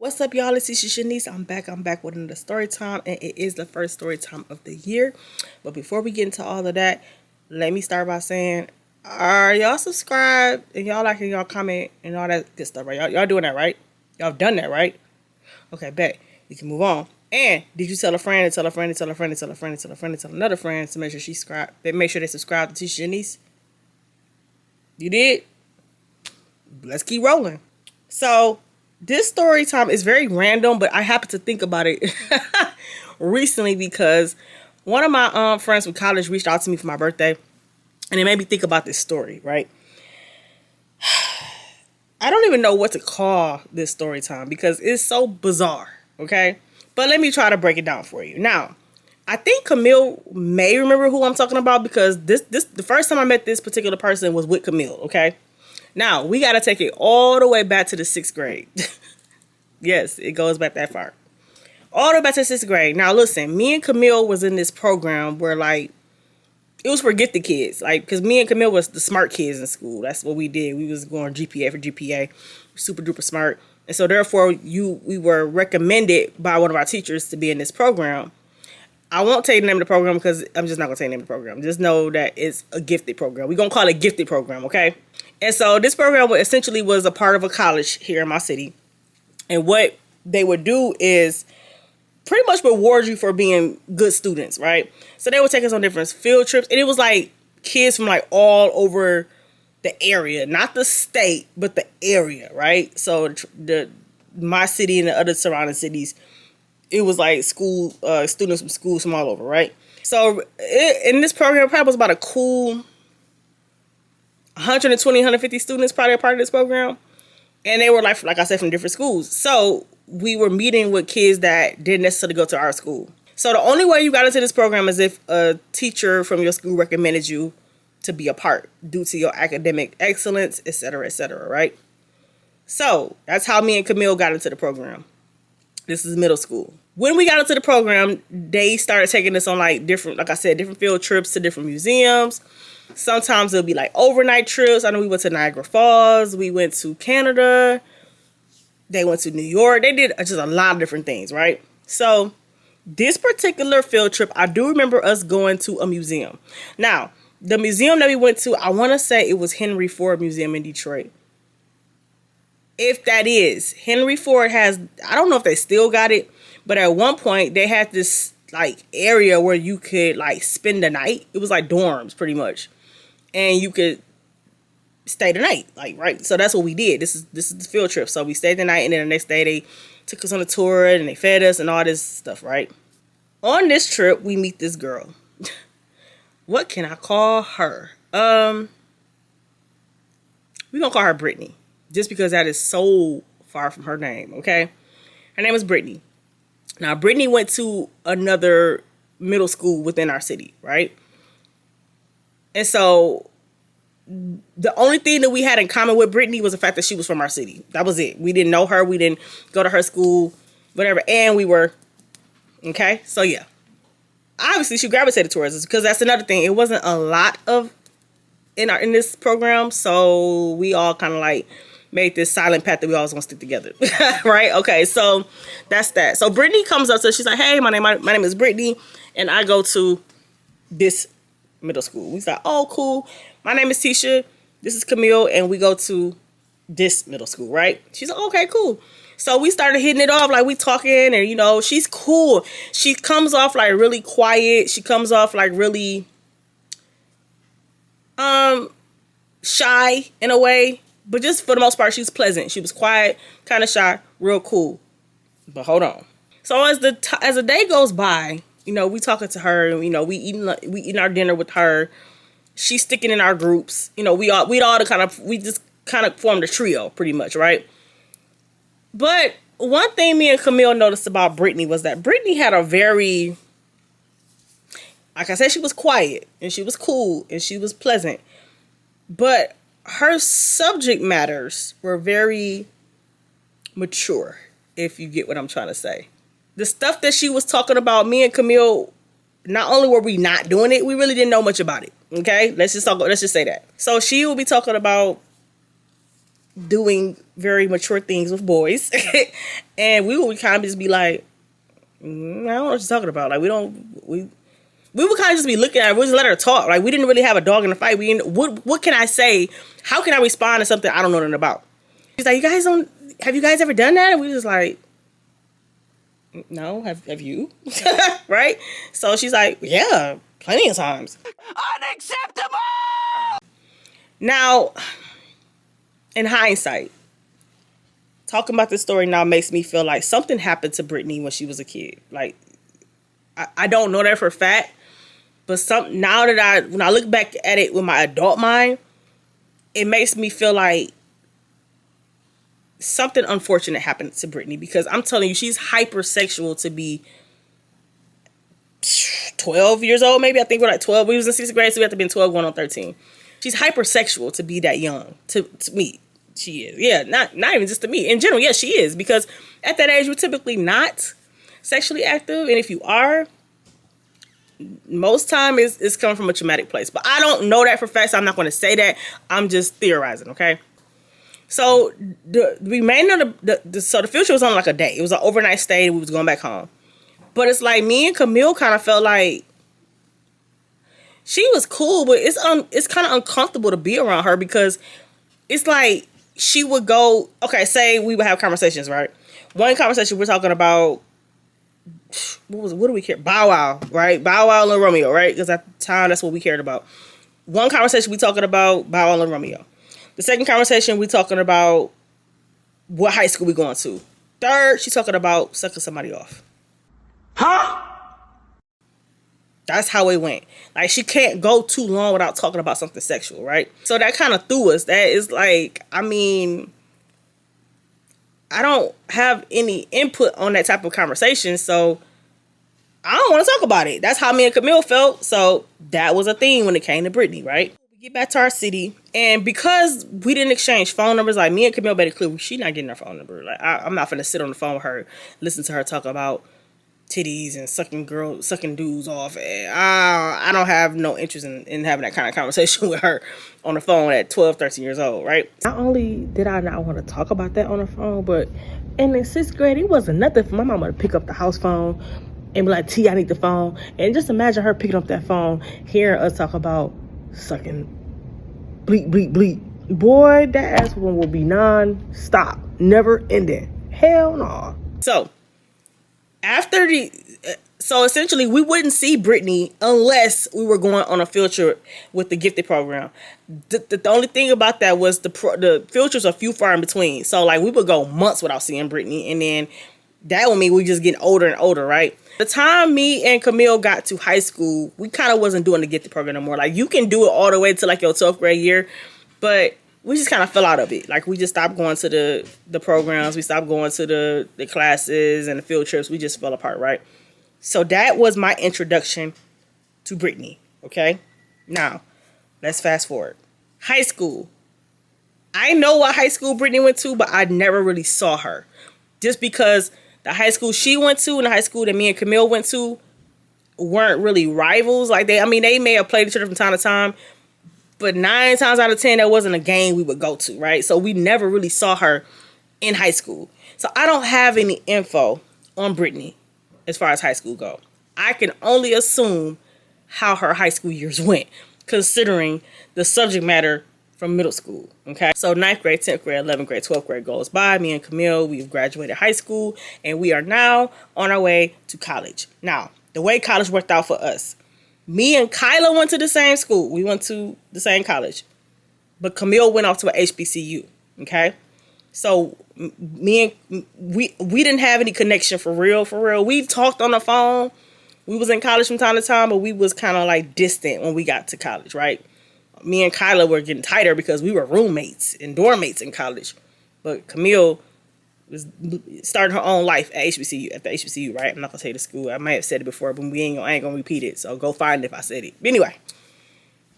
What's up, y'all? It's Shanice. I'm back with another story time, and it is the first story time of the year. But before we get into all of that, let me start by saying, are y'all subscribed and y'all liking, y'all comment and all that good stuff, right? Y'all doing that, right? Y'all done that, right? Okay, bet. We can move on. And did you tell a friend and tell a friend and tell a friend and tell a friend and tell a friend and tell another friend to make sure she subscribe? Make sure they subscribe to Shanice. You did? Let's keep rolling. So this story time is very random, but I happened to think about it recently because one of my friends from college reached out to me for my birthday, and it made me think about this story, right? I don't even know what to call this story time because it's so bizarre, okay? But let me try to break it down for you. Now, I think Camille may remember who I'm talking about because the first time I met this particular person was with Camille, okay? Now, we got to take it all the way back to the 6th grade. Yes, it goes back that far. All the way back to 6th grade. Now, listen, me and Camille was in this program where, like, it was for gifted kids. Like, because me and Camille was the smart kids in school. That's what we did. We was going GPA for GPA. Super duper smart. And so, therefore, we were recommended by one of our teachers to be in this program. I won't tell you the name of the program because I'm just not going to tell you the name of the program. Just know that it's a gifted program. We're going to call it a gifted program, okay? And so this program essentially was a part of a college here in my city. And what they would do is pretty much reward you for being good students, right? So they would take us on different field trips. And it was like kids from like all over the area, not the state, but the area, right? So my city and the other surrounding cities, it was like school students from schools from all over, right? So in this program, probably was about a cool 120, 150 students probably a part of this program. And they were like I said, from different schools. So we were meeting with kids that didn't necessarily go to our school. So the only way you got into this program is if a teacher from your school recommended you to be a part due to your academic excellence, etc., right? So that's how me and Camille got into the program. This is middle school. When we got into the program, they started taking us on like different field trips to different museums. Sometimes it'll be like overnight trips. I know we went to Niagara Falls. We went to Canada. They went to New York. They did just a lot of different things, right? So this particular field trip, I do remember us going to a museum. Now, the museum that we went to, I want to say it was Henry Ford Museum in Detroit. If that is, Henry Ford has, I don't know if they still got it, but at one point they had this like area where you could like spend the night. It was like dorms pretty much. And you could stay the night, like, right? So that's what we did. This is the field trip. So we stayed the night, and then the next day they took us on a tour and they fed us and all this stuff, right? On this trip, we meet this girl. What can I call her? We're gonna call her Britney, just because that is so far from her name. Okay, her name is Britney. Now, Britney went to another middle school within our city, right? And so the only thing that we had in common with Britney was the fact that she was from our city. That was it. We didn't know her. We didn't go to her school, whatever. And we were, okay? So, yeah. Obviously, she gravitated towards us because that's another thing. It wasn't a lot of in this program. So, we all kind of like made this silent pact that we always want to stick together. Right? Okay, so that's that. So, Britney comes up to us. She's like, hey, my name is Britney. And I go to this middle school. We like, oh, cool. My name is Tisha. This is Camille, and we go to this middle school, right? She's like, okay, cool. So we started hitting it off, like we talking, and you know, she's cool. She comes off like really quiet. She comes off like really shy in a way, but just for the most part, she's pleasant. She was quiet, kind of shy, real cool. But hold on. So as the day goes by, you know, we talking to her, you know, we eating our dinner with her. She's sticking in our groups. You know, we just kind of formed a trio pretty much, right? But one thing me and Camille noticed about Britney was that Britney had a very, like I said, she was quiet and she was cool and she was pleasant. But her subject matters were very mature, if you get what I'm trying to say. The stuff that she was talking about, me and Camille, not only were we not doing it, we really didn't know much about it. Okay, let's just say that. So she will be talking about doing very mature things with boys. And we would kind of just be like, I don't know what you're talking about. Like, we would kind of just be looking at her. We just let her talk. Like, we didn't really have a dog in the fight. What can I say? How can I respond to something I don't know nothing about? She's like, have you guys ever done that? And we just like, no, have you? Right? So she's like, yeah, plenty of times. Unacceptable! Now, in hindsight, talking about this story now makes me feel like something happened to Britney when she was a kid. Like, I don't know that for a fact, but when I look back at it with my adult mind, it makes me feel like something unfortunate happened to Britney, because I'm telling you, she's hypersexual to be 12 years old, maybe. I think we're like 12. We was in 6th grade, so we have to be 12 going on 13. She's hypersexual to be that young. To me, she is. Yeah, not even just to me. In general, yes, she is, because at that age, we're typically not sexually active, and if you are, most time it's coming from a traumatic place. But I don't know that for facts. So I'm not going to say that. I'm just theorizing, okay? So the remainder of the future was on like a day. It was an overnight stay. We was going back home. But it's like me and Camille kind of felt like she was cool, but it's kind of uncomfortable to be around her, because it's like she would go, okay, say we would have conversations, right? One conversation we're talking about, what do we care? Bow Wow, right? Bow Wow and Romeo, right? Because at the time, that's what we cared about. One conversation we talking about Bow Wow and Romeo. The second conversation we talking about what high school we going to. Third, she's talking about sucking somebody off. Huh? That's how it went. Like, she can't go too long without talking about something sexual, right? So that kind of threw us. That is like, I mean, I don't have any input on that type of conversation, so I don't want to talk about it. That's how me and Camille felt. So that was a thing when it came to Britney, right? We get back to our city, and because we didn't exchange phone numbers, like, me and Camille made it clear she's not getting her phone number. Like, I'm not gonna sit on the phone with her, listen to her talk about titties and sucking dudes off. And I don't have no interest in having that kind of conversation with her on the phone at 12, 13 years old, right? Not only did I not want to talk about that on the phone, but in the 6th grade, it wasn't nothing for my mama to pick up the house phone and be like, T, I need the phone. And just imagine her picking up that phone, hearing us talk about sucking bleep, bleep, bleep. Boy, that ass one will be non-stop, never ending. Hell no. So essentially, we wouldn't see Britney unless we were going on a field trip with the gifted program. The only thing about that was the field trips are few far in between. So like, we would go months without seeing Britney, and then that would mean we just getting older and older, right? The time me and Camille got to high school, we kind of wasn't doing the gifted program no more. Like, you can do it all the way to like your 12th grade year, but we just kind of fell out of it. Like, we just stopped going to the programs. We stopped going to the classes and the field trips. We just fell apart, right? So that was my introduction to Britney, okay? Now, let's fast forward. High school. I know what high school Britney went to, but I never really saw her. Just because the high school she went to and the high school that me and Camille went to weren't really rivals. Like, they may have played each other from time to time, but 9 times out of 10, that wasn't a game we would go to, right? So we never really saw her in high school. So I don't have any info on Britney as far as high school go. I can only assume how her high school years went, considering the subject matter from middle school, okay? So 9th grade, 10th grade, 11th grade, 12th grade goes by. Me and Camille, we've graduated high school, and we are now on our way to college. Now, the way college worked out for us, me and Kyla went to the same school. We went to the same college. But Camille went off to a HBCU, okay? So we didn't have any connection for real. We talked on the phone. We was in college from time to time, but we was kind of like distant when we got to college, right? Me and Kyla were getting tighter because we were roommates and dorm mates in college. But Camille was starting her own life at the HBCU, right? I'm not gonna say the school. I might have said it before, but I ain't gonna repeat it. So go find it if I said it. But anyway,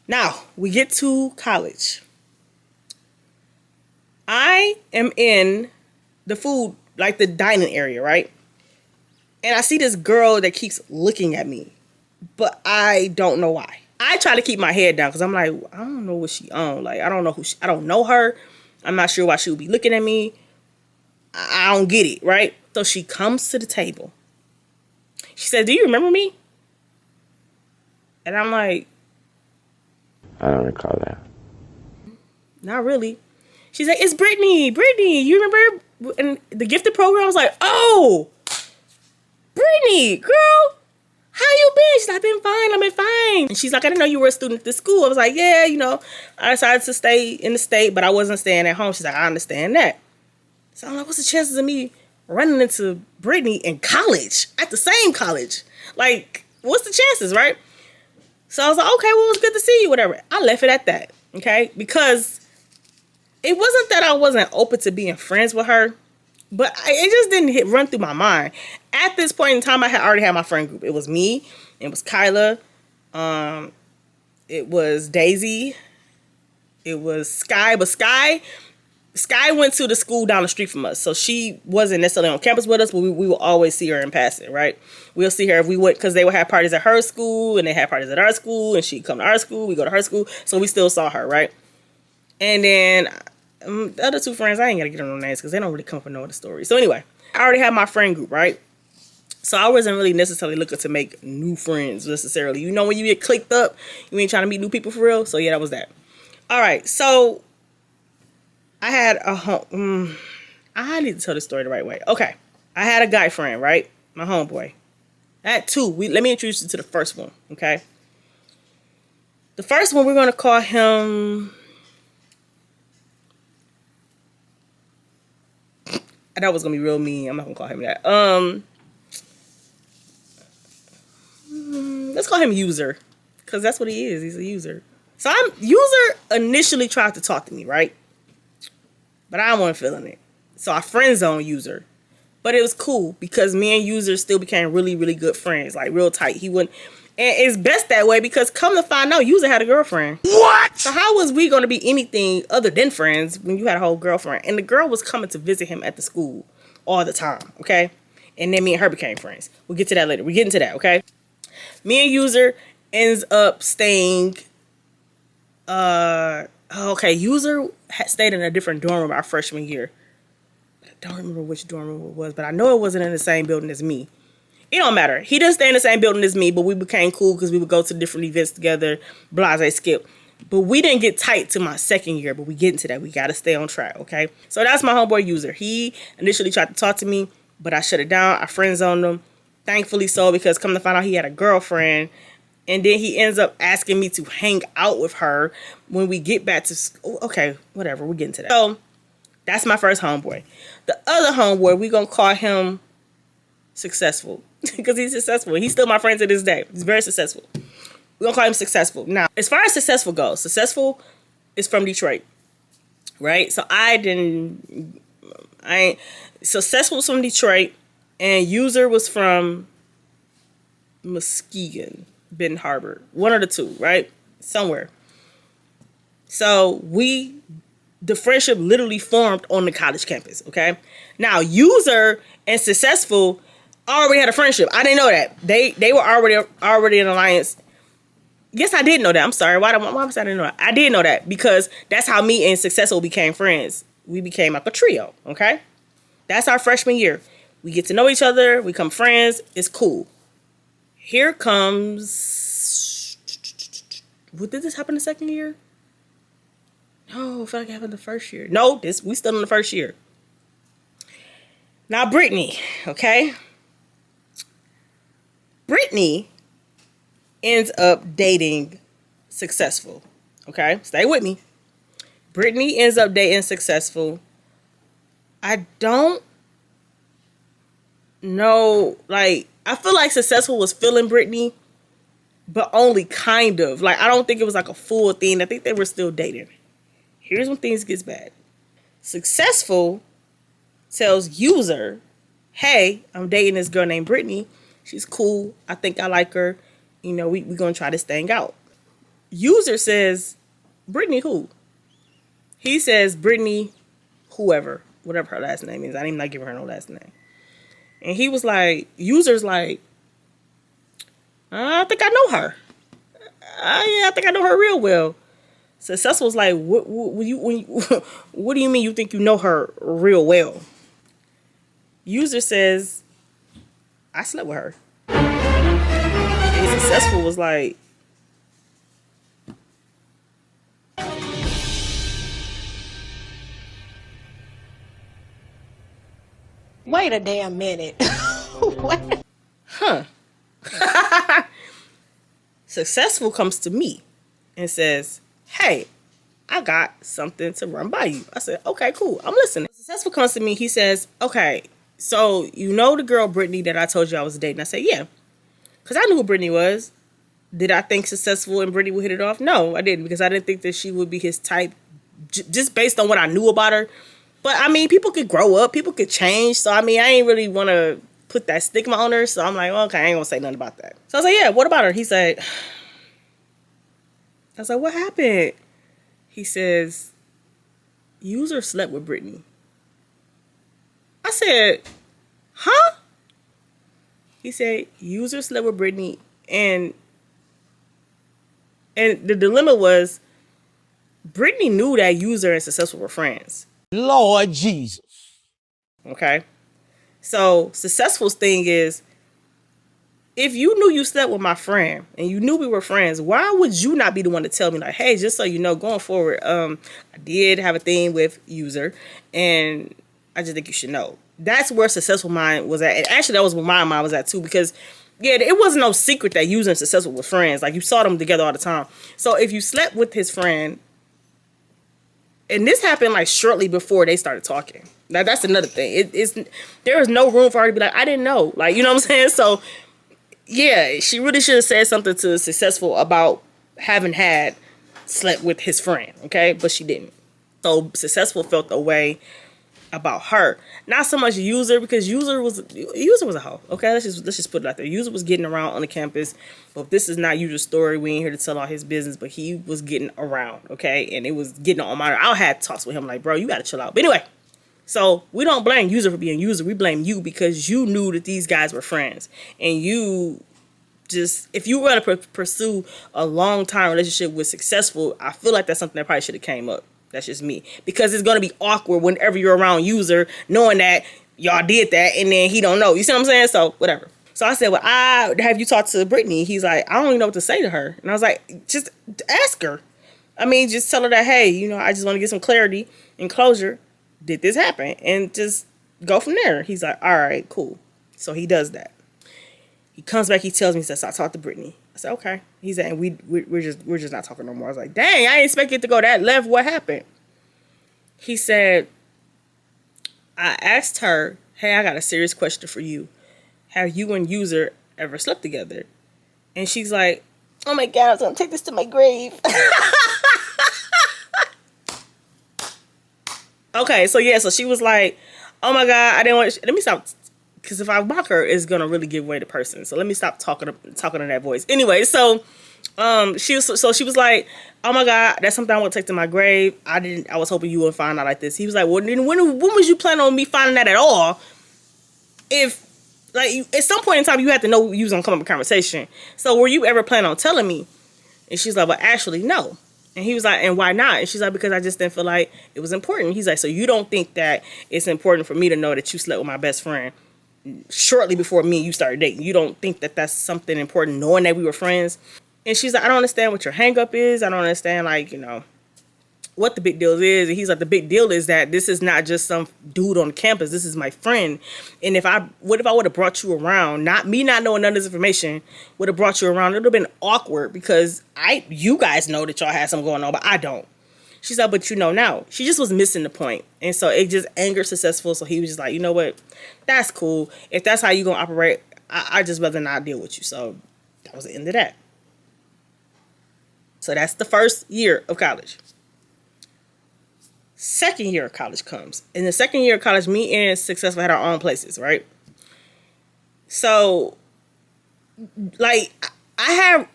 now we get to college. I am in the food, like the dining area, right? And I see this girl that keeps looking at me, but I don't know why. I try to keep my head down because I'm like, I don't know what she on. Like, I don't know I don't know her. I'm not sure why she would be looking at me. I don't get it, right? So she comes to the table. She said, "Do you remember me?" And I'm like, I don't recall that. "Not really." She's like, "It's Brittany. Brittany, you remember?" And the gifted program was like, "Oh, Brittany, girl, how you been?" She's like, I've been fine. And she's like, "I didn't know you were a student at this school." I was like, "Yeah, I decided to stay in the state, but I wasn't staying at home." She's like, "I understand that." So I'm like, what's the chances of me running into Brittany in college, at the same college? Like, what's the chances, right? So I was like, okay, well, it was good to see you, whatever. I left it at that, okay? Because it wasn't that I wasn't open to being friends with her, but it just didn't run through my mind. At this point in time, I had already had my friend group. It was me, it was Kyla, it was Daisy, it was Sky, but Sky went to the school down the street from us, so she wasn't necessarily on campus with us, but we will always see her in passing, right? We'll see her if we went, because they would have parties at her school, and they had parties at our school, and she'd come to our school, we go to her school, so we still saw her, right? And then the other two friends, I ain't gotta get on no names, because they don't really come up with no other stories. So anyway, I already had my friend group, right? So I wasn't really necessarily looking to make new friends, necessarily. You know, when you get clicked up, you ain't trying to meet new people for real? So yeah, that was that. All right, so I had I need to tell the story the right way. Okay. I had a guy friend, right? My homeboy. I had two. Let me introduce you to the first one, okay? The first one, we're going to call him... That was going to be real mean. I'm not going to call him that. Let's call him User, because that's what he is. He's a user. So User initially tried to talk to me, right? But I wasn't feeling it. So I friend zoned User. But it was cool because me and User still became really, really good friends. Like real tight. He wouldn't. And it's best that way because come to find out, User had a girlfriend. What? So how was we going to be anything other than friends when you had a whole girlfriend? And the girl was coming to visit him at the school all the time. Okay. And then me and her became friends. We'll get to that later. We're getting to that. Okay. Me and User ends up staying. Okay, User stayed in a different dorm room our freshman year. I don't remember which dorm room it was, but I know it wasn't in the same building as me. It don't matter. He didn't stay in the same building as me, but we became cool because we would go to different events together, blase skip. But we didn't get tight to my second year, but we get into that. We got to stay on track, okay? So that's my homeboy User. He initially tried to talk to me, but I shut it down. I friend zoned him. Thankfully so, because come to find out he had a girlfriend. And then he ends up asking me to hang out with her when we get back to school. Okay, whatever. We're getting to that. So, that's my first homeboy. The other homeboy, we're going to call him Successful. Because he's successful. He's still my friend to this day. He's very successful. We're going to call him Successful. Now, as far as Successful goes, Successful is from Detroit. Right? So, Successful was from Detroit. And User was from Muskegon. Benton Harbor, one of the two, right? Somewhere. So the friendship literally formed on the college campus, okay? Now, User and Successful already had a friendship. I didn't know that. They were already in alliance. Yes, I did know that. I'm sorry. Why was I didn't know that? I did know that because that's how me and Successful became friends. We became like a trio, okay? That's our freshman year. We get to know each other. We become friends. It's cool. Here comes... Did this happen the second year? No, I feel like it happened the first year. No, we still in the first year. Now, Britney, okay? Britney ends up dating Successful, okay? Stay with me. Britney ends up dating Successful. I don't know, like... I feel like Successful was feeling Britney, but only kind of. Like, I don't think it was like a full thing. I think they were still dating. Here's when things gets bad. Successful tells User, hey, I'm dating this girl named Britney. She's cool. I think I like her. You know, we're going to try this thing out. User says, Britney who? He says, Britney whoever. Whatever her last name is. I didn't even give her no last name. And he was like, User's like, I think I know her. Yeah, I think I know her real well. Successful was like, what do you mean you think you know her real well? User says, I slept with her. And Successful was like, wait a damn minute. What? huh. Successful comes to me and says, hey, I got something to run by you. I said, okay, cool. I'm listening. Successful comes to me. He says, okay, so you know the girl Britney that I told you I was dating? I said, yeah. Because I knew who Britney was. Did I think Successful and Britney would hit it off? No, I didn't, because I didn't think that she would be his type just based on what I knew about her. But, I mean, people could grow up. People could change. So, I mean, I ain't really want to put that stigma on her. So, I'm like, okay, I ain't going to say nothing about that. So, I was like, yeah, what about her? He said, I was like, what happened? He says, User slept with Britney. I said, huh? He said, User slept with Britney, and the dilemma was, Britney knew that User and Successful were friends. Lord Jesus. Okay? So, Successful's thing is, if you knew you slept with my friend and you knew we were friends, why would you not be the one to tell me, like, hey, just so you know, going forward, I did have a thing with User, and I just think you should know. That's where Successful mind was at. And actually, that was where my mind was at, too, because, yeah, it wasn't no secret that User and Successful were friends. Like, you saw them together all the time. So, if you slept with his friend, and this happened, like, shortly before they started talking. Now, that's another thing. There is no room for her to be like, I didn't know. Like, you know what I'm saying? So, yeah, she really should have said something to Successful about having slept with his friend, okay? But she didn't. So Successful felt the way about her. Not so much User, because User was a hoe, okay? Let's just put it out there. User was getting around on the campus, but this is not User's story. We ain't here to tell all his business, but he was getting around, okay? And it was getting on my nerves. I had talks with him like, bro, you gotta chill out. But anyway, so we don't blame User for being User. We blame you because you knew that these guys were friends. And you just, if you were going to pursue a long-time relationship with Successful, I feel like that's something that probably should have came up. That's just me. Because it's going to be awkward whenever you're around User knowing that y'all did that and then he don't know. You see what I'm saying? So, whatever. So I said, well, have you talked to Britney? He's like, I don't even know what to say to her. And I was like, just ask her. I mean, just tell her that, hey, you know, I just want to get some clarity and closure. Did this happen? And just go from there. He's like, all right, cool. So he does that. He comes back, he tells me, he says, I talked to Britney. I said, okay. He's like, we're just not talking no more. I was like, dang, I didn't expect it to go that left. What happened? He said, I asked her, hey, I got a serious question for you. Have you and User ever slept together? And she's like, oh my God, I was gonna take this to my grave. Okay, so yeah, so she was like, oh my God, I didn't want let me stop, because if I mock her, it's gonna really give away the person. So let me stop talking in that voice. Anyway, so she was like, oh my God, that's something I want to take to my grave. I was hoping you would find out like this. He was like, well, then when was you planning on me finding that at all? If, like, at some point in time, you had to know you was gonna come up with a conversation. So were you ever planning on telling me? And she's like, well, actually, no. And he was like, and why not? And she's like, because I just didn't feel like it was important. He's like, so you don't think that it's important for me to know that you slept with my best friend shortly before me and you started dating? You don't think that that's something important, knowing that we were friends? And she's like, I don't understand what your hang up is. I don't understand, like, you know, what the big deal is. And he's like, the big deal is that this is not just some dude on campus. This is my friend. And what if I would have brought you around, not knowing none of this information, would have brought you around, it would have been awkward because you guys know that y'all had something going on, but I don't. She's like, but you know now. She just was missing the point. And so it just angered Successful. So he was just like, you know what? That's cool. If that's how you going to operate, I just rather not deal with you. So that was the end of that. So that's the first year of college. Second year of college comes. In the second year of college, me and Successful had our own places, right? So, like, I have,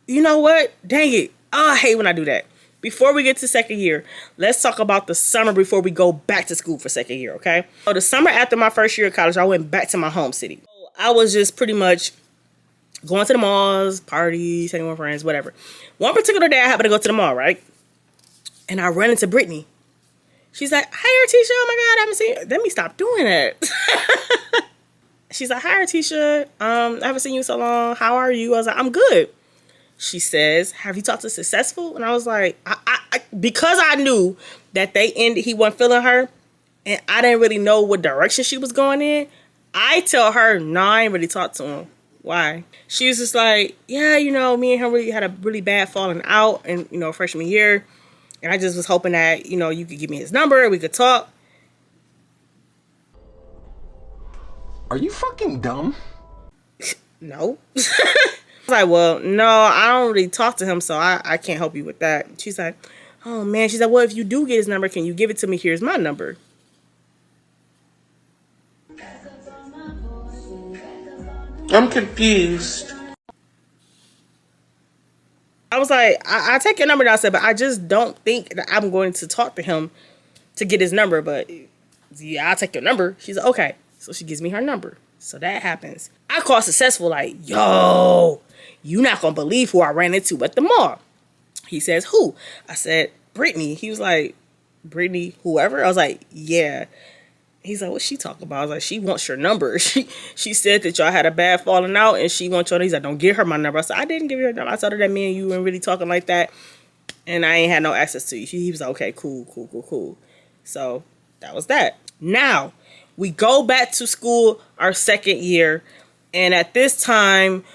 you know what? Dang it. Oh, I hate when I do that. Before we get to second year, let's talk about the summer before we go back to school for second year, okay? So the summer after my first year of college, I went back to my home city. I was just pretty much going to the malls, parties, hanging with friends, whatever. One particular day, I happened to go to the mall, right? And I run into Britney. She's like, hi, Artisha. Oh my God, I haven't seen you. Let me stop doing that. She's like, hi, Artisha. I haven't seen you in so long. How are you? I was like, I'm good. She says, have you talked to Successful? And I was like, because I knew that he wasn't feeling her, and I didn't really know what direction she was going in, I tell her, no, I ain't really talked to him. Why? She was just like, yeah, me and him really had a really bad falling out in, freshman year. And I just was hoping that, you could give me his number and we could talk. Are you fucking dumb? No. I was like, well, no, I don't really talk to him, so I can't help you with that. She's like, oh man. She's like, well, if you do get his number, can you give it to me? Here's my number. I'm confused. I was like, I take your number down, I said, but I just don't think that I'm going to talk to him to get his number. But yeah, I'll take your number. She's like, okay. So she gives me her number. So that happens. I call Successful like, yo, you not going to believe who I ran into at the mall. He says, who? I said, Britney. He was like, Britney, whoever? I was like, yeah. He's like, what's she talking about? I was like, she wants your number. She said that y'all had a bad falling out and she wants your. He's like, don't give her my number. I said, I didn't give her number. I told her that me and you weren't really talking like that. And I ain't had no access to you. He was like, okay, cool. So that was that. Now, we go back to school our second year. And at this time,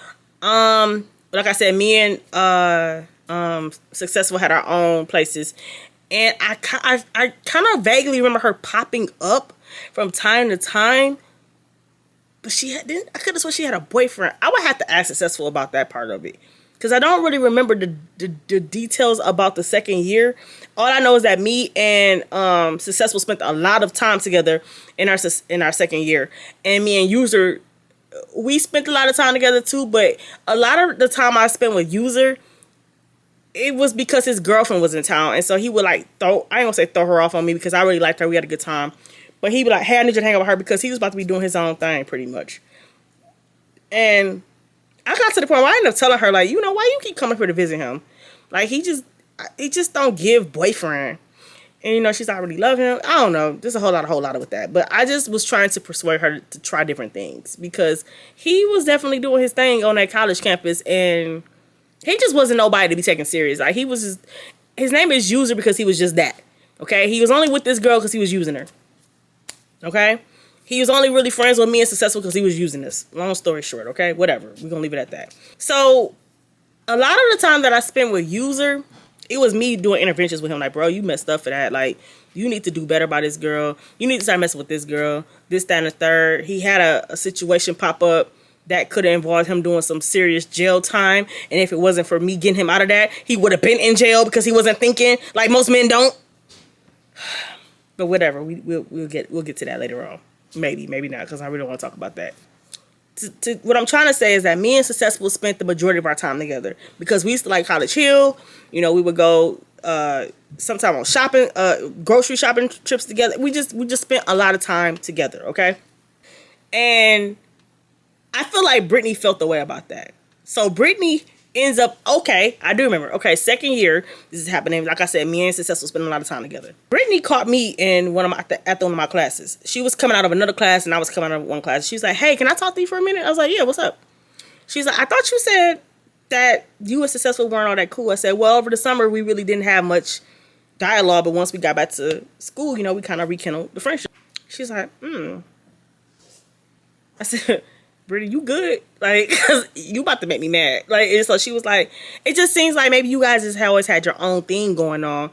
like I said, me and Successful had our own places. And I kind of vaguely remember her popping up from time to time, but I could have sworn she had a boyfriend. I would have to ask Successful about that part of it, because I don't really remember the details about the second year. All I know is that me and Successful spent a lot of time together in our second year, and me and User, we spent a lot of time together too. But a lot of the time I spent with User, it was because his girlfriend was in town, and so he would like I ain't gonna say throw her off on me, because I really liked her. We had a good time. But he'd be like, hey, I need you to hang out with her, because he was about to be doing his own thing pretty much. And I got to the point where I ended up telling her, like, why you keep coming here to visit him? Like, he just don't give boyfriend. And, she's already love him. I don't know. There's a whole lot with that. But I just was trying to persuade her to try different things, because he was definitely doing his thing on that college campus, and he just wasn't nobody to be taken serious. Like, he was just, his name is User because he was just that. Okay? He was only with this girl because he was using her. Okay? He was only really friends with me and Successful because he was using us. Long story short, okay? Whatever. We're going to leave it at that. So, a lot of the time that I spent with User, it was me doing interventions with him. Like, bro, you messed up for that. Like, you need to do better by this girl. You need to start messing with this girl. This, that, and the third. He had a situation pop up that could have involved him doing some serious jail time. And if it wasn't for me getting him out of that, he would have been in jail because he wasn't thinking like most men don't. But whatever, we'll get to that later on. Maybe not, because I really don't want to talk about that. What I'm trying to say is that me and Successful spent the majority of our time together, because we used to like College Hill. We would go sometime on shopping, grocery shopping trips together. We just spent a lot of time together, okay? And I feel like Britney felt the way about that. So Britney ends up, okay, I do remember. Okay, second year, this is happening. Like I said, me and Successful spending a lot of time together. Britney caught me in one of my classes. She was coming out of another class, and I was coming out of one class. She was like, hey, can I talk to you for a minute? I was like, yeah, what's up? She's like, I thought you said that you and Successful weren't all that cool. I said, well, over the summer, we really didn't have much dialogue, but once we got back to school, we kind of rekindled the friendship. She's like, I said, Brittany, you good? Like, cause you about to make me mad. Like, and so she was like, it just seems like maybe you guys just always had your own thing going on,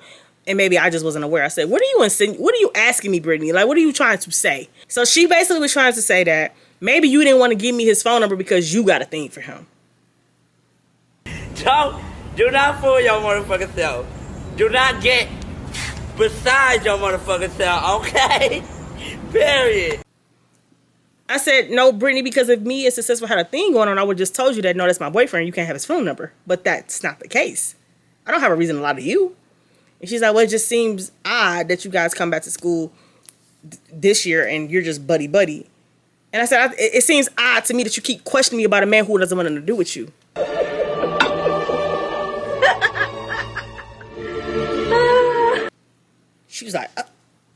and maybe I just wasn't aware. I said, what are you asking me, Brittany? Like, what are you trying to say? So she basically was trying to say that maybe you didn't want to give me his phone number because you got a thing for him. Do not fool your motherfucking self. Do not get beside your motherfucking self, okay? Period. I said, no, Brittany, because if me and Successful had a thing going on, I would just told you that, no, that's my boyfriend. You can't have his phone number. But that's not the case. I don't have a reason to lie to you. And she's like, well, it just seems odd that you guys come back to school this year and you're just buddy-buddy. And I said, it seems odd to me that you keep questioning me about a man who doesn't want nothing to do with you. She was like,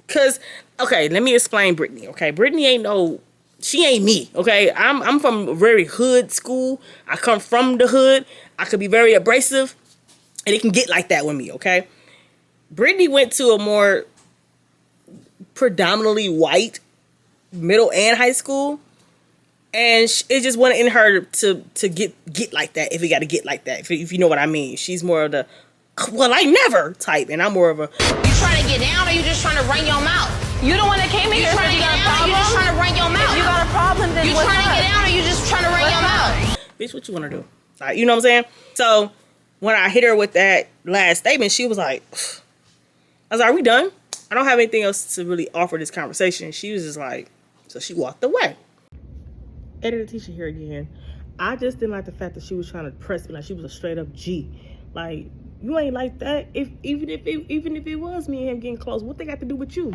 cause, okay, let me explain Britney, okay? Britney she ain't me, okay? I'm from a very hood school. I come from the hood. I could be very abrasive, and it can get like that with me, okay? Britney went to a more predominantly white middle and high school, and it just wasn't in her to get like that, if it got to get like that, if you know what I mean. She's more of the, well, I never type, and I'm more of a, You trying to get down or you just trying to run your mouth? You the one that came in here. You trying to get down or you just trying to run your mouth? If you got a problem, then you trying to get down or you just trying to run your mouth? bitch, what you want to do? Like, you know what I'm saying? So when I hit her with that last statement, she was like, I was like, are we done? I don't have anything else to really offer this conversation. She was just like, so she walked away. Editor teacher here again. I just didn't like the fact that she was trying to press me like she was a straight up G. Like, you ain't like that. Even if it was me and him getting close, what they got to do with you?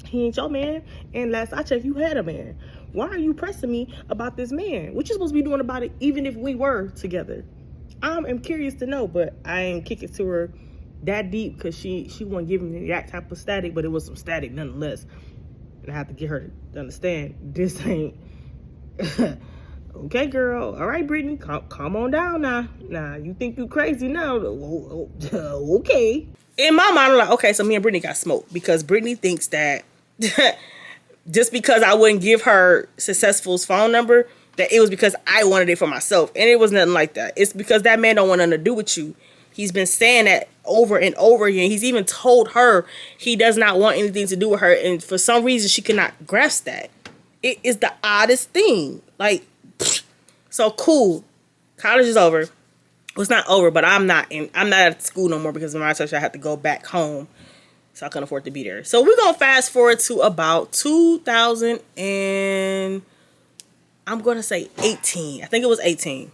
He ain't your man. And last I checked, you had a man. Why are you pressing me about this man? What you supposed to be doing about it, even if we were together? I am curious to know, but I ain't kick it to her that deep because she wasn't giving me that type of static, but it was some static nonetheless. And I have to get her to understand this ain't okay, girl. All right, Britney, calm on down now. Nah, you think you crazy now? Okay. In my mind, I'm like, okay, so me and Britney got smoked because Britney thinks that just because I wouldn't give her Successful's phone number, that it was because I wanted it for myself. And it was nothing like that. It's because that man don't want nothing to do with you. He's been saying that over and over again. He's even told her he does not want anything to do with her. And for some reason, she cannot grasp that. It is the oddest thing. Like, so cool. College is over. Well, it's not over, but I'm not at school no more because when I touch, I have to go back home. So I couldn't afford to be there. So we're going to fast forward to about 2000 and I'm going to say 18. I think it was 18.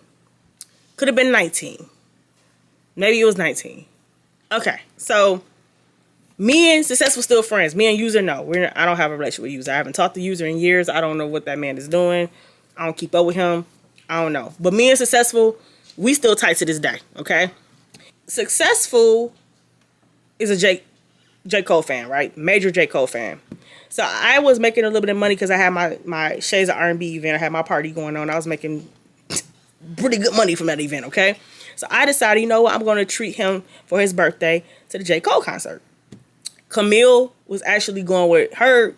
Could have been 19. Maybe it was 19. Okay. So me and Successful still friends. Me and User, no. I don't have a relationship with User. I haven't talked to User in years. I don't know what that man is doing. I don't keep up with him. I don't know. But me and Successful, we still tight to this day. Okay. Successful is a J. Cole fan, right? Major J. Cole fan. So I was making a little bit of money because I had my Shades of R&B event. I had my party going on. I was making pretty good money from that event, okay? So I decided, you know what? I'm going to treat him for his birthday to the J. Cole concert. Camille was actually going with her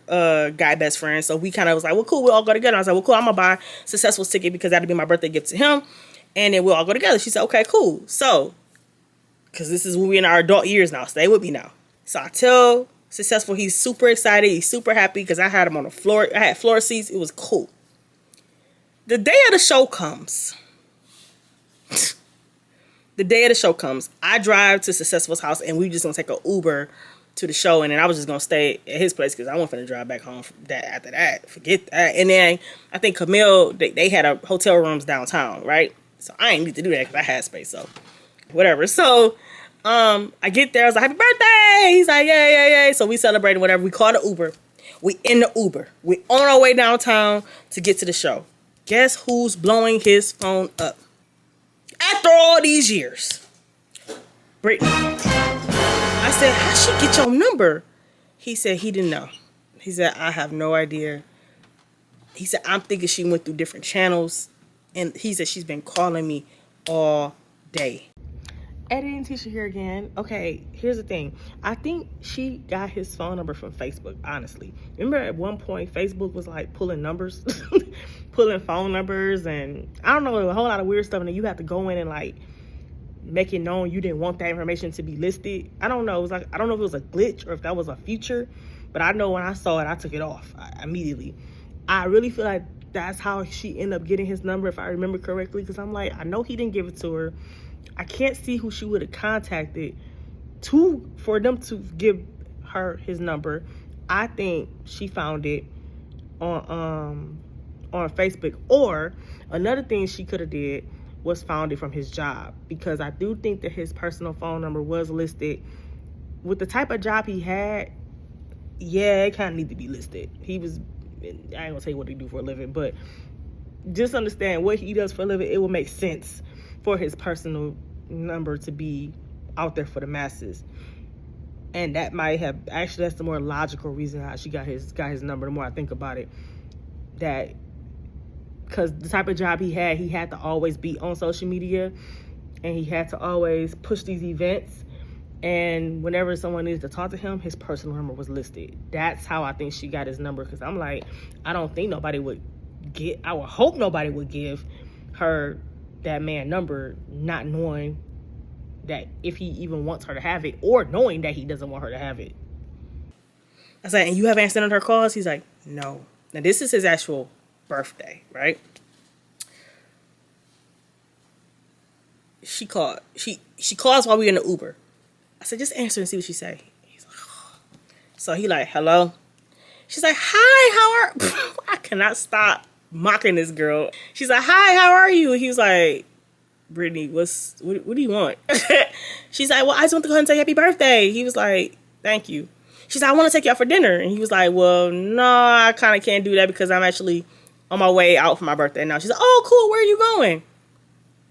guy best friend. So we kind of was like, well, cool, we'll all go together. I was like, well, cool, I'm going to buy Successful's ticket because that'll be my birthday gift to him. And then we'll all go together. She said, okay, cool. So, because this is when we're in our adult years now. Stay with me now. So I tell Successful he's super excited. He's super happy because I had him on the floor. I had floor seats. It was cool. The day of the show comes. The day of the show comes. I drive to Successful's house and we just going to take an Uber to the show. And then I was just going to stay at his place because I wasn't going to drive back home after that. Forget that. And then I think Camille, they had a hotel rooms downtown, right? So I ain't need to do that because I had space. So whatever. So I get there. I was like, happy birthday. He's like, yeah. So we celebrated whatever. We called an Uber. We in the Uber. We on our way downtown to get to the show. Guess who's blowing his phone up? After all these years. Britney. I said, how'd she get your number? He said he didn't know. He said, I have no idea. He said, I'm thinking she went through different channels. And he said she's been calling me all day. Editing teacher here again. Okay, here's the thing. I think she got his phone number from Facebook, honestly. Remember at one point, Facebook was like pulling numbers, pulling phone numbers, and I don't know, a whole lot of weird stuff. And then you have to go in and like make it known you didn't want that information to be listed. I don't know. It was like, I don't know if it was a glitch or if that was a feature, but I know when I saw it, I took it off immediately. I really feel like that's how she ended up getting his number, if I remember correctly, because I'm like, I know he didn't give it to her. I can't see who she would have contacted for them to give her his number. I think she found it on Facebook. Or another thing she could have did was found it from his job, because I do think that his personal phone number was listed. With the type of job he had, yeah, it kind of need to be listed. I ain't gonna tell you what he do for a living, but just understand what he does for a living. It will make sense for his personal number to be out there for the masses. And that might have, actually, that's the more logical reason how she got his number, the more I think about it. That, because the type of job he had to always be on social media, and he had to always push these events. And whenever someone needs to talk to him, his personal number was listed. That's how I think she got his number. Because I'm like, I don't think nobody would I would hope nobody would give her that man number, not knowing that if he even wants her to have it, or knowing that he doesn't want her to have it. I said, and you haven't answered her calls? He's like, no. Now this is his actual birthday, right? She called. She calls while we in the Uber. I said, just answer and see what she say. He's like, oh. So he like, hello? She's like, hi, how are... I cannot stop mocking this girl. She's like, hi, how are you? He was like, Britney, what do you want? She's like, well, I just want to go ahead and say happy birthday. He was like, thank you. She's like, I want to take you out for dinner. And he was like, well, no, I kind of can't do that because I'm actually on my way out for my birthday now. She's like, oh, cool, where are you going?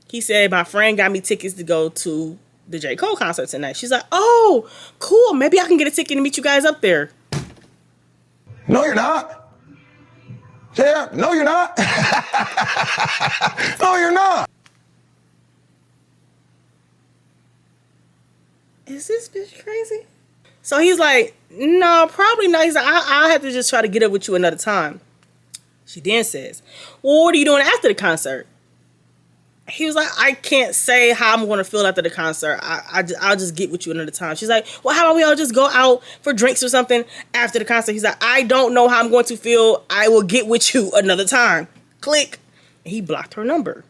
He said, my friend got me tickets to go to the J. Cole concert tonight. She's like, oh, cool, maybe I can get a ticket and meet you guys up there. No, you're not. Yeah, no, you're not. No, you're not. Is this bitch crazy? So he's like, no, probably not. He's like, I'll have to just try to get up with you another time. She then says, well, what are you doing after the concert? He was like, I can't say how I'm going to feel after the concert. I'll just get with you another time. She's like, well, how about we all just go out for drinks or something after the concert? He's like, I don't know how I'm going to feel. I will get with you another time. Click. And he blocked her number.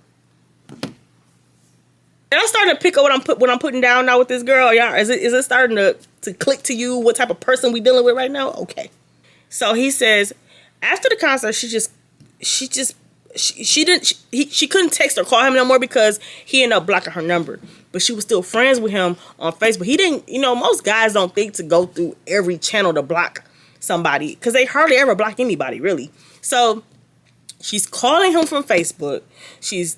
And I'm starting to pick up what I'm putting down now with this girl. Y'all, is it starting to click to you what type of person we dealing with right now? Okay. So he says, after the concert, she couldn't text or call him no more because he ended up blocking her number. But she was still friends with him on Facebook. He didn't, most guys don't think to go through every channel to block somebody because they hardly ever block anybody, really. So she's calling him from Facebook. She's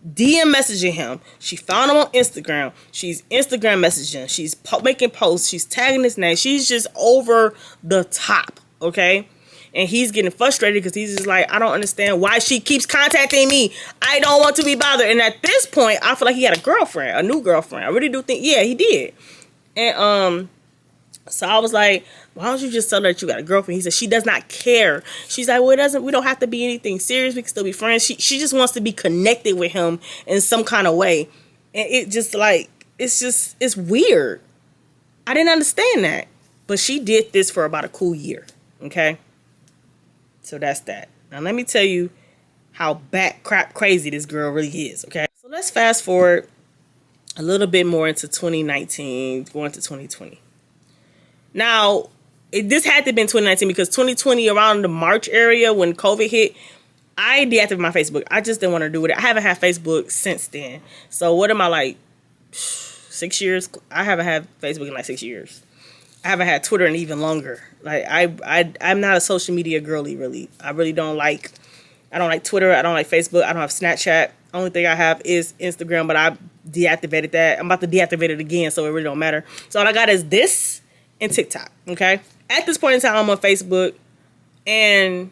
DM messaging him. She found him on Instagram. She's Instagram messaging. She's making posts. She's tagging his name. She's just over the top, okay? And he's getting frustrated because he's just like, I don't understand why she keeps contacting me. I don't want to be bothered. And at this point, I feel like he had a new girlfriend. I really do think, yeah, he did. And so I was like, why don't you just tell her that you got a girlfriend? He said, she does not care. She's like, well, we don't have to be anything serious. We can still be friends. She just wants to be connected with him in some kind of way. And it just like, it's weird. I didn't understand that. But she did this for about a cool year. Okay. So that's that. Now let me tell you how crazy this girl really is. Okay. So let's fast forward a little bit more into 2019, going to 2020. Now, this had to have been 2019 because 2020, around the March area when COVID hit, I deactivated my Facebook. I just didn't want to do it. I haven't had Facebook since then. So what am I, like 6 years? I haven't had Facebook in like 6 years. I haven't had Twitter in even longer. Like I'm not a social media girly, really. I don't like Twitter. I don't like Facebook. I don't have Snapchat. Only thing I have is Instagram, but I deactivated that. I'm about to deactivate it again, so it really don't matter. So all I got is this and TikTok, okay? At this point in time, I'm on Facebook, and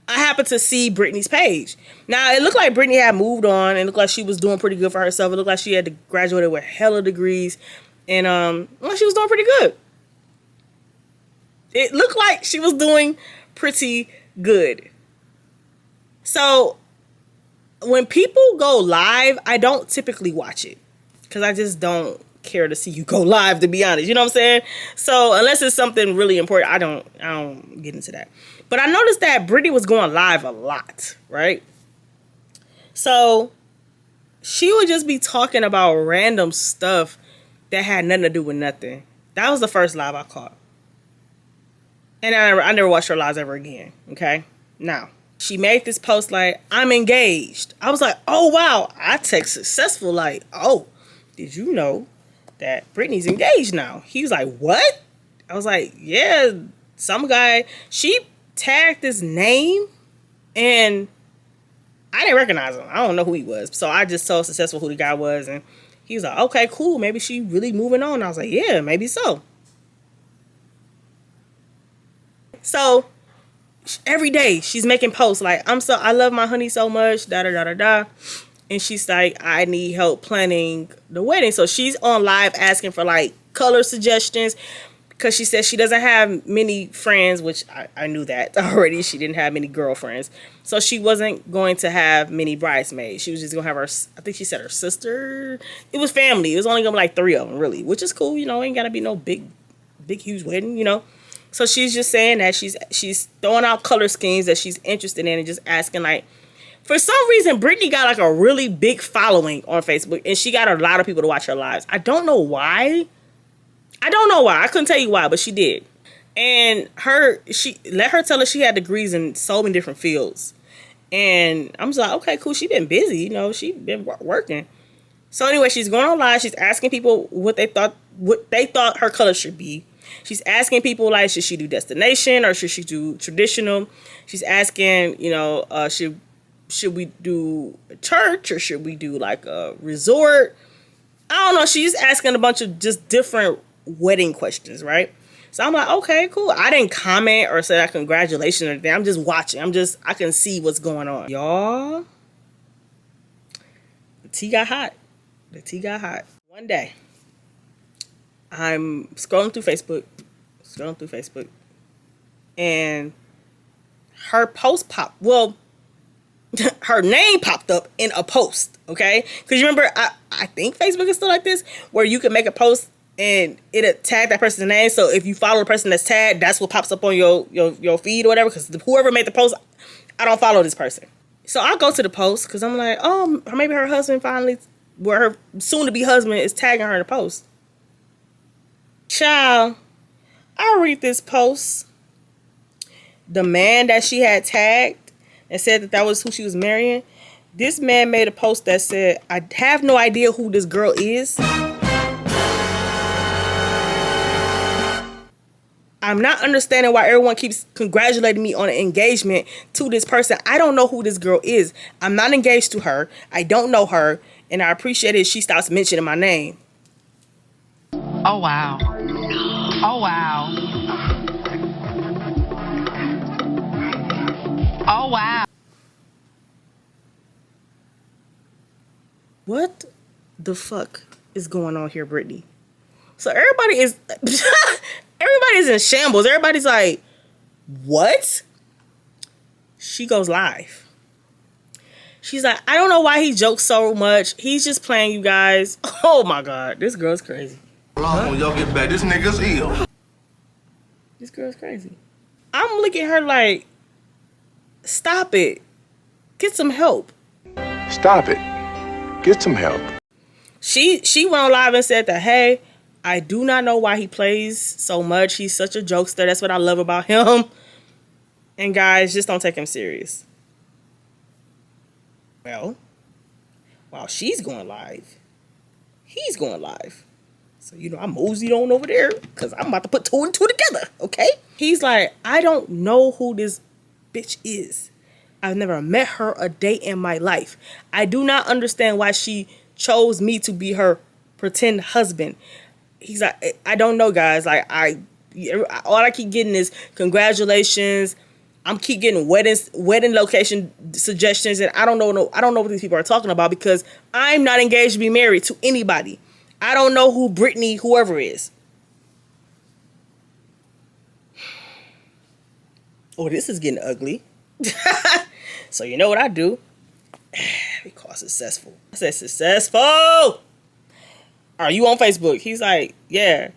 I happened to see Britney's page. Now, it looked like Britney had moved on, and it looked like she was doing pretty good for herself. It looked like she had graduated with hella degrees, and well, she was doing pretty good. It looked like she was doing pretty good. So, when people go live, I don't typically watch it, because I just don't care to see you go live, to be honest. You know what I'm saying? So unless it's something really important, I don't get into that. But I noticed that Britney was going live a lot, right? So she would just be talking about random stuff that had nothing to do with nothing. That was the first live I caught. And I never watched her lives ever again, okay? Now, she made this post like, I'm engaged. I was like, oh, wow. I text successful like, oh, did you know that Britney's engaged now? He was like, what? I was like, yeah, some guy. She tagged his name and I didn't recognize him. I don't know who he was. So I just told successful who the guy was, and he was like, okay, cool, maybe she really moving on. I was like, yeah, maybe so. So every day she's making posts like, I love my honey so much, da da da da da. And she's like, I need help planning the wedding. So she's on live asking for like color suggestions, because she says she doesn't have many friends, which I knew that already. She didn't have many girlfriends. So she wasn't going to have many bridesmaids. She was just going to have her, I think she said her sister. It was family. It was only going to be like 3 of them, really, which is cool. You know, ain't got to be no big, huge wedding, you know. So she's just saying that she's throwing out color schemes that she's interested in and just asking, like, for some reason, Britney got like a really big following on Facebook, and she got a lot of people to watch her lives. I don't know why. I couldn't tell you why, but she did. And she let her tell her she had degrees in so many different fields. And I'm just like, okay, cool. She been busy, you know, she been working. So anyway, she's going online. She's asking people what they thought her color should be. She's asking people, like, should she do destination or should she do traditional? She's asking, you know, should we do a church or should we do like a resort? I don't know. She's asking a bunch of just different wedding questions, right? So I'm like, okay, cool. I didn't comment or say like congratulations or anything. I'm just watching. I can see what's going on. Y'all, the tea got hot. One day, I'm scrolling through Facebook, and her post popped. Well, her name popped up in a post, okay? Because you remember, I think Facebook is still like this, where you can make a post and it'll tag that person's name. So if you follow the person that's tagged, that's what pops up on your feed or whatever. Because whoever made the post, I don't follow this person. So I'll go to the post because I'm like, oh, maybe her husband finally, her soon-to-be husband is tagging her in the post. Child, I read this post. The man that she had tagged and said that was who she was marrying, this man made a post that said, I have no idea who this girl is. I'm not understanding why everyone keeps congratulating me on an engagement to this person. I don't know who this girl is. I'm not engaged to her. I don't know her. And I appreciate it if she stops mentioning my name. Oh, wow. Oh, wow. Oh, wow. What the fuck is going on here, Britney? So everybody is everybody's in shambles. Everybody's like, what? She goes live. She's like, I don't know why he jokes so much. He's just playing, you guys. Oh my God, this girl's crazy. When y'all get back, this nigga's ill. This girl's crazy. I'm looking at her like, stop it. Get some help. Stop it. Get some help. She went on live and said that, hey, I do not know why he plays so much. He's such a jokester. That's what I love about him. And guys, just don't take him serious. Well, while she's going live, he's going live. So, you know, I moseyed on over there because I'm about to put 2 and 2 together, okay? He's like, I don't know who this bitch is. I've never met her a day in my life. I do not understand why she chose me to be her pretend husband. He's like, I don't know, guys. Like, all I keep getting is congratulations. I'm keep getting wedding location suggestions, and I don't know what these people are talking about because I'm not engaged to be married to anybody. I don't know who Britney, whoever is. Oh, this is getting ugly. So you know what I do? We call successful. I said successful. Are you on Facebook? He's like, yeah.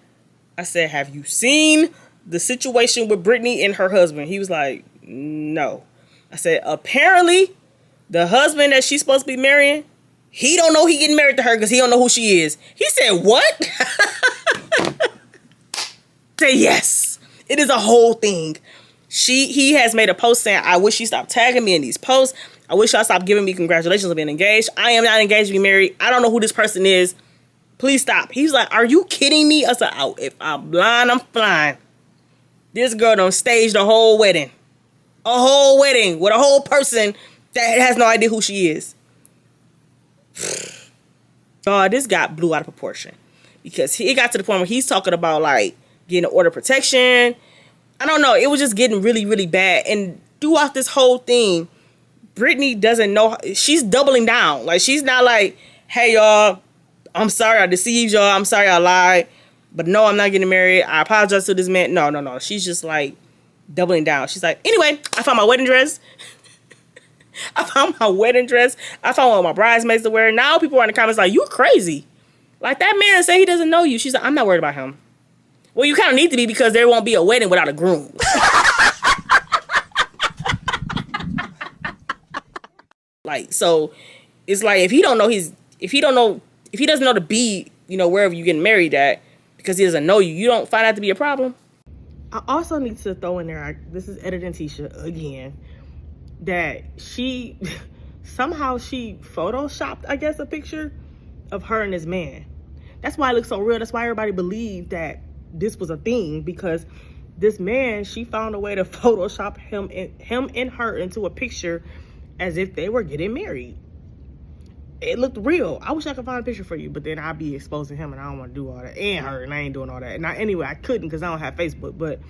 I said, have you seen the situation with Britney and her husband? He was like, no. I said, apparently the husband that she's supposed to be marrying, he don't know he getting married to her because he don't know who she is. He said, what? Say yes. It is a whole thing. He has made a post saying, I wish you stopped tagging me in these posts. I wish y'all stopped giving me congratulations on being engaged. I am not engaged to be married. I don't know who this person is. Please stop. He's like, are you kidding me? I said, oh, if I'm blind, I'm flying. This girl done staged a whole wedding. A whole wedding with a whole person that has no idea who she is. Oh, this got blew out of proportion. Because it got to the point where he's talking about like getting order protection. I don't know. It was just getting really, really bad. And throughout this whole thing, Britney doesn't know. She's doubling down. Like, she's not like, hey, y'all, I'm sorry I deceived y'all. I'm sorry I lied. But no, I'm not getting married. I apologize to this man. No. She's just like doubling down. She's like, anyway, I found my wedding dress. I found what my bridesmaids to wear. Now people are in the comments like, you crazy. Like, that man say he doesn't know you. She's like, I'm not worried about him. Well, you kind of need to be, because there won't be a wedding without a groom. Like, so it's like, if he doesn't know to be, wherever you getting married at, because he doesn't know you, you don't find out to be a problem. I also need to throw in there, this is editing Tisha again, that she photoshopped, I guess, a picture of her and this man. That's why it looks so real. That's why everybody believed that this was a thing, because this man, she found a way to Photoshop him and her into a picture as if they were getting married. It looked real. I wish I could find a picture for you, but then I'd be exposing him, and I don't want to do all that. And her, and I ain't doing all that. And anyway, I couldn't because I don't have Facebook. But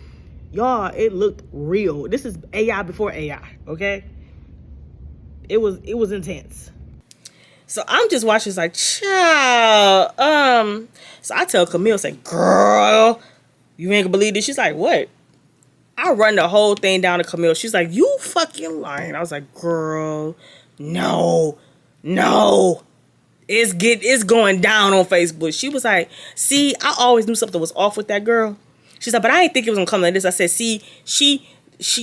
y'all, it looked real. This is AI before AI, okay? It was intense. So I'm just watching, it's like, child. So I tell Camille, say, girl, you ain't gonna believe this. She's like, what? I run the whole thing down to Camille. She's like, you fucking lying. I was like, girl, no. It's going down on Facebook. She was like, see, I always knew something was off with that girl. She's like, but I didn't think it was gonna come like this. I said, see, she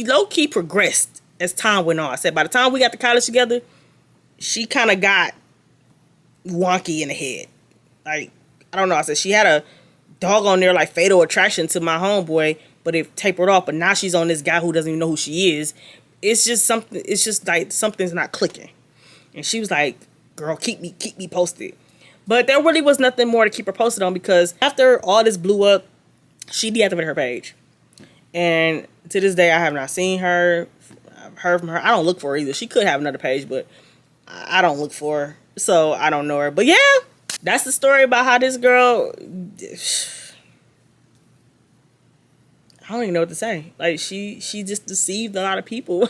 low-key progressed as time went on. I said, by the time we got to college together, she kind of got wonky in the head. Like, I don't know. I said, she had a dog on there, like fatal attraction to my homeboy, but it tapered off. But now she's on this guy who doesn't even know who she is. It's just like something's not clicking. And she was like, girl, keep me posted. But there really was nothing more to keep her posted on, because after all this blew up, she deactivated her page. And to this day, I have not seen her. I've heard from her. I don't look for her either. She could have another page, but I don't look for her. So I don't know her. But yeah, that's the story about how this girl, I don't even know what to say. Like, she just deceived a lot of people.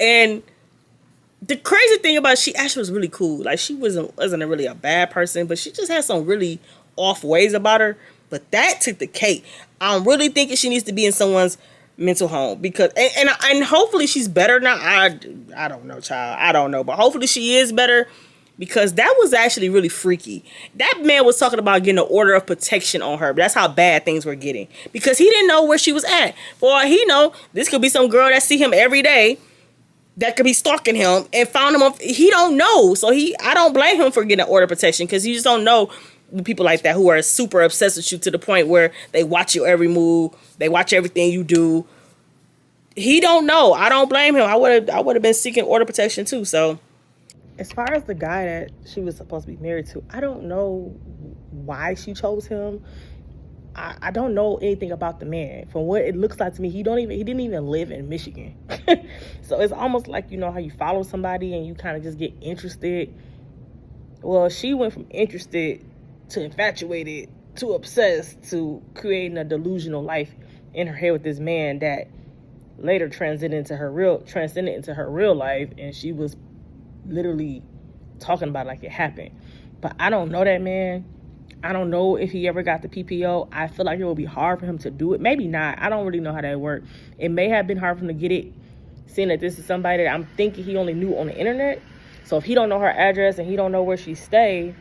And the crazy thing about it, she actually was really cool. Like, she wasn't really a bad person, but she just had some really off ways about her. But that took the cake. I'm really thinking she needs to be in someone's mental home, because and hopefully she's better now. I don't know, child. I don't know, but hopefully she is better, because that was actually really freaky. That man was talking about getting an order of protection on her. But that's how bad things were getting, because he didn't know where she was at. For all he know, this could be some girl that see him every day that could be stalking him and found him on. He don't know, so I don't blame him for getting an order of protection, because you just don't know people like that who are super obsessed with you to the point where they watch your every move, they watch everything you do. He don't know. I don't blame him. I would have been seeking order protection too. So as far as the guy that she was supposed to be married to, I don't know why she chose him. I don't know anything about the man. From what it looks like to me, he didn't even live in Michigan. So it's almost like, you know how you follow somebody and you kind of just get interested. Well, she went from interested to infatuated to obsessed to creating a delusional life in her head with this man that later transcended into her real life, and she was literally talking about it like it happened. But I don't know that man. I don't know if he ever got the PPO. I feel like it would be hard for him to do it. Maybe not. I don't really know how that worked. It may have been hard for him to get it, seeing that this is somebody that I'm thinking he only knew on the internet. So if he don't know her address and he don't know where she stay,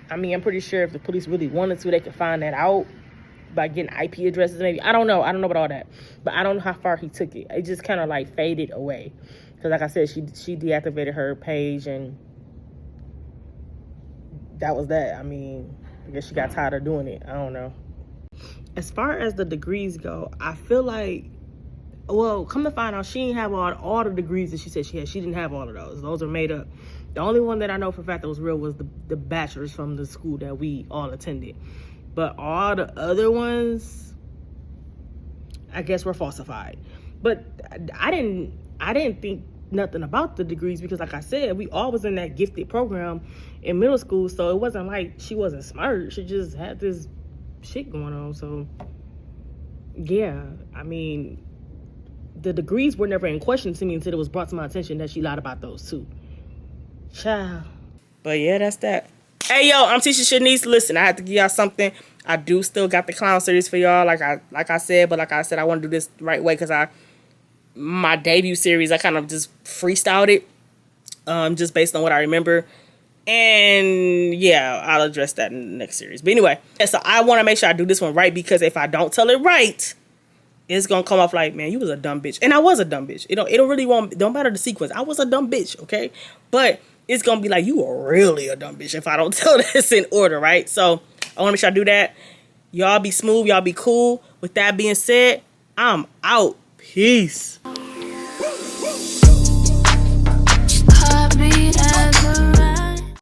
I mean, I'm pretty sure if the police really wanted to, they could find that out by getting IP addresses maybe. I don't know about all that. But I don't know how far he took it. It just kind of like faded away. Because like I said, she deactivated her page, and that was that. I mean, I guess she got tired of doing it. I don't know. As far as the degrees go, I feel like, well, come to find out, she didn't have all the degrees that she said she had. She didn't have all of those. Those are made up. The only one that I know for a fact that was real was the bachelor's from the school that we all attended. But all the other ones, I guess, were falsified. But I didn't think nothing about the degrees, because like I said, we all was in that gifted program in middle school, so it wasn't like she wasn't smart. She just had this shit going on. So Yeah, I mean, the degrees were never in question to me until it was brought to my attention that she lied about those too. Child. But yeah, that's that. Hey yo, I'm Tisha Shanice. Listen, I had to give y'all something. I do still got the clown series for y'all, like I said, I want to do this the right way because my debut series I kind of just freestyled it, just based on what I remember. And yeah, I'll address that in the next series. But anyway, so I want to make sure I do this one right because if I don't tell it right, it's gonna come off like, man, you was a dumb bitch, and I was a dumb bitch. It don't matter the sequence. I was a dumb bitch, okay? But it's gonna be like you were really a dumb bitch if I don't tell this in order, right? So I want to make sure I do that. Y'all be smooth. Y'all be cool. With that being said, I'm out. Peace.